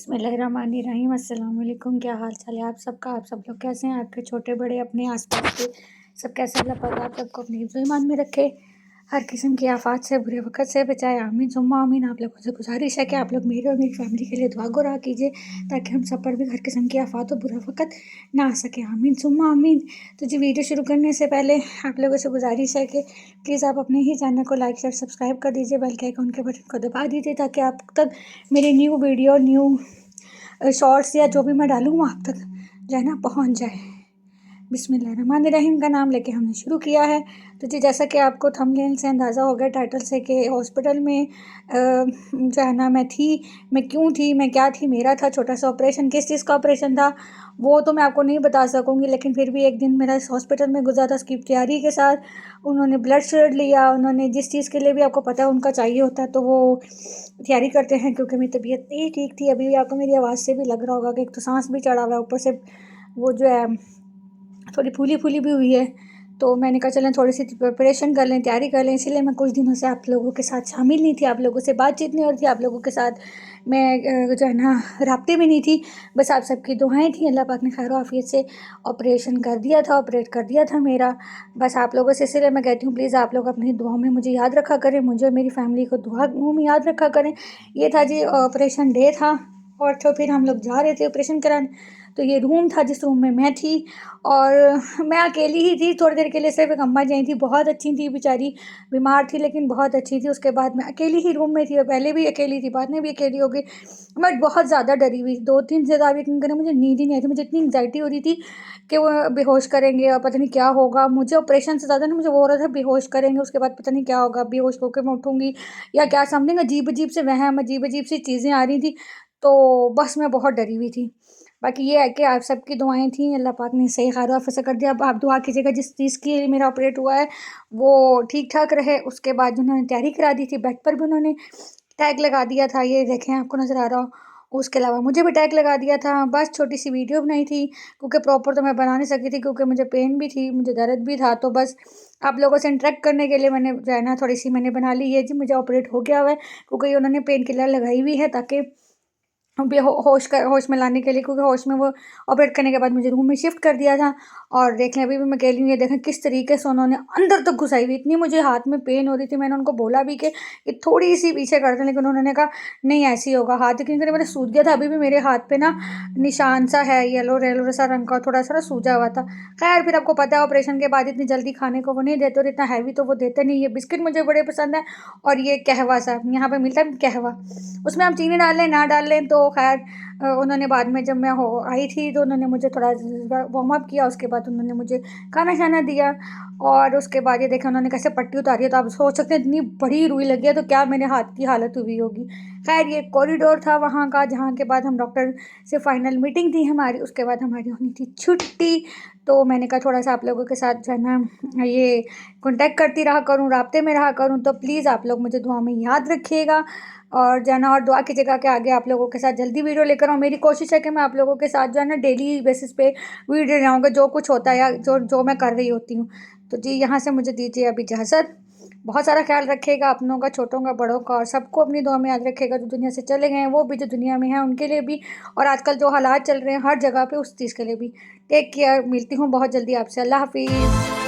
बिस्मिल्लाहिर्रहमानिर्रहीम। अस्सलाम वालेकुम। क्या हाल चाल है आप सबका? आप सब लोग कैसे हैं? आपके छोटे बड़े अपने आसपास के सब कैसे? अल्लाह पाक आप सबको अपने हिफ्ज़ ईमान में रखे, हर किस्म की आफात से बुरे वक़्त से बचाए। आमीन सुम्मा आमीन। आप लोगों से गुजारिश है कि आप लोग मेरे और मेरी फैमिली के लिए दुआ गुरा कीजिए ताकि हम सब पर भी हर किस्म की आफात और बुरा वक़्त ना आ सके। आमीन सुम्मा आमीन। तो जी वीडियो शुरू करने से पहले आप लोगों से गुजारिश है कि प्लीज़ आप अपने ही चैनल को लाइक शेयर सब्सक्राइब कर दीजिए, बेल के आइकन के बटन को दबा दीजिए ताकि आप तक मेरी न्यू वीडियो न्यू शॉर्ट्स या जो भी मैं डालूँ वो आप तक जो है ना पहुँच जाए। बिस्मिल्लाहिर्रहमानिर्रहीम का नाम लेके हमने शुरू किया है। तो जी जैसा कि आपको थंबनेल से अंदाज़ा हो गया, टाइटल से, कि हॉस्पिटल में जो है ना मैं क्यों थी, मैं क्या थी, मेरा था छोटा सा ऑपरेशन। किस चीज़ का ऑपरेशन था वो तो मैं आपको नहीं बता सकूँगी, लेकिन फिर भी एक दिन मेरा इस हॉस्पिटल में गुजरा था उसकी तैयारी के साथ। उन्होंने ब्लड शुगर लिया, उन्होंने जिस चीज़ के लिए भी आपको पता है उनका चाहिए होता है तो वो तैयारी करते हैं। क्योंकि मेरी तबीयत नहीं ठीक थी, अभी भी आपको मेरी आवाज़ से भी लग रहा होगा कि एक तो सांस भी चढ़ा हुआ है, ऊपर से वो जो है थोड़ी फूली फूली भी हुई है। तो मैंने कहा चलें थोड़ी सी प्रिपरेशन कर लें, तैयारी कर लें। इसीलिए मैं कुछ दिनों से आप लोगों के साथ शामिल नहीं थी, आप लोगों से बातचीत नहीं हो रही थी, आप लोगों के साथ मैं जो है ना राब्ते में नहीं थी। बस आप सबकी दुआएं थी। अल्लाह पाक ने खैर आफियत से ऑपरेशन कर दिया था, ऑपरेट कर दिया था मेरा। बस आप लोगों से इसलिए मैं कहती हूँ प्लीज़ आप लोग अपनी दुआओं में मुझे याद रखा करें, मुझे और मेरी फैमिली को दुआओं में याद रखा करें। ये था जी ऑपरेशन डे था, और तो फिर हम लोग जा रहे थे ऑपरेशन कराने। तो ये रूम था जिस रूम में मैं थी, और मैं अकेली ही थी। थोड़ी देर के लिए सिर्फ एक अम्मा जाई थी, बहुत अच्छी थी बेचारी, बीमार थी लेकिन बहुत अच्छी थी। उसके बाद मैं अकेली ही रूम में थी, और पहले भी अकेली थी, बाद में भी अकेली हो गई। मैं बहुत ज़्यादा डरी हुई, 2-3 से ज़्यादा यकीन करें मुझे नींद ही नहीं आई थी। मुझे इतनी एंग्जाइटी हो रही थी कि वो बेहोश करेंगे और पता नहीं क्या होगा। मुझे ऑपरेशन से ज़्यादा ना मुझे वो हो रहा था बेहोश करेंगे, उसके बाद पता नहीं क्या होगा, बेहोश होकर मैं उठूँगी या क्या, समथिंग अजीब अजीब से वहम, अजीब अजीब सी चीज़ें आ रही थी। तो बस मैं बहुत डरी हुई थी। बाकी ये है कि आप सबकी दुआएं थी, अल्लाह पाक ने सही खैर वाफ़िज़ कर दिया। अब आप दुआ कीजिएगा जिस चीज़ की मेरा ऑपरेट हुआ है वो ठीक ठाक रहे। उसके बाद उन्होंने तैयारी करा दी थी, बेड पर भी उन्होंने टैग लगा दिया था, ये देखें आपको नज़र आ रहा हो। उसके अलावा मुझे भी टैग लगा दिया था। बस छोटी सी वीडियो बनाई थी, क्योंकि प्रॉपर तो मैं बना नहीं सकी थी, क्योंकि मुझे पेन भी थी, मुझे दर्द भी था। तो बस आप लोगों से इंटरेक्ट करने के लिए मैंने जो है ना थोड़ी सी मैंने बना ली है जी। मुझे ऑपरेट हो गया हुआ है, क्योंकि उन्होंने पेन किलर लगाई हुई है ताकि होश में लाने के लिए, क्योंकि होश में वो ऑपरेट करने के बाद मुझे रूम में शिफ्ट कर दिया था। और देख लें अभी भी मैं कह रही हूँ, ये देखें किस तरीके से उन्होंने अंदर तक घुसाई हुई। इतनी मुझे हाथ में पेन हो रही थी, मैंने उनको बोला भी कि ये थोड़ी सी पीछे कर दें, लेकिन उन्होंने कहा नहीं ऐसे ही होगा। हाथ क्योंकि मेरे सूज गया था, अभी भी मेरे हाथ पे ना निशान सा है, येलो येलो सा रंग का, थोड़ा सा सूजा हुआ था। खैर फिर आपको पता है ऑपरेशन के बाद इतनी जल्दी खाने को वो नहीं देते, और इतना हैवी तो वो देते नहीं। ये बिस्किट मुझे बड़े पसंद है, और ये कहवा सा यहाँ पे मिलता है कहवा, उसमें हम चीनी डाल लें ना डाल लें। तो खैर उन्होंने बाद में जब मैं आई थी तो उन्होंने मुझे थोड़ा वार्म अप किया, उसके बाद उन्होंने मुझे खाना शाना दिया। और उसके बाद ये देखा उन्होंने कैसे पट्टी उतारी है, तो आप सोच सकते हैं इतनी बड़ी रुई लगी है तो क्या मेरे हाथ की हालत हुई होगी। खैर ये कॉरिडोर था वहाँ का, जहाँ के बाद हम डॉक्टर से फाइनल मीटिंग थी हमारी, उसके बाद हमारी होनी थी छुट्टी। तो मैंने कहा थोड़ा सा आप लोगों के साथ जो है ना ये कॉन्टैक्ट करती रहा करूँ, राब्ते में रहा करूँ। तो प्लीज़ आप लोग मुझे दुआ में याद रखिएगा, और जाना और दुआ कीजिएगा कि आगे आप लोगों के साथ जल्दी वीडियो लेकर आऊँ। मेरी कोशिश है कि मैं आप लोगों के साथ जो है ना डेली बेसिस पे वीडियो लाऊँगा, जो कुछ होता है या जो मैं कर रही होती हूँ। तो जी यहाँ से मुझे दीजिए अब इजाज़त। बहुत सारा ख्याल रखिएगा अपनों का, छोटों का, बड़ों का, और सबको अपनी दुआ में याद रखिएगा। जो दुनिया से चले गए हैं वो भी, जो दुनिया में हैं उनके लिए भी, और आजकल जो हालात चल रहे हैं हर जगह पे उस चीज़ के लिए भी। Take care. मिलती हूँ बहुत जल्दी आपसे। अल्लाह हाफिज़।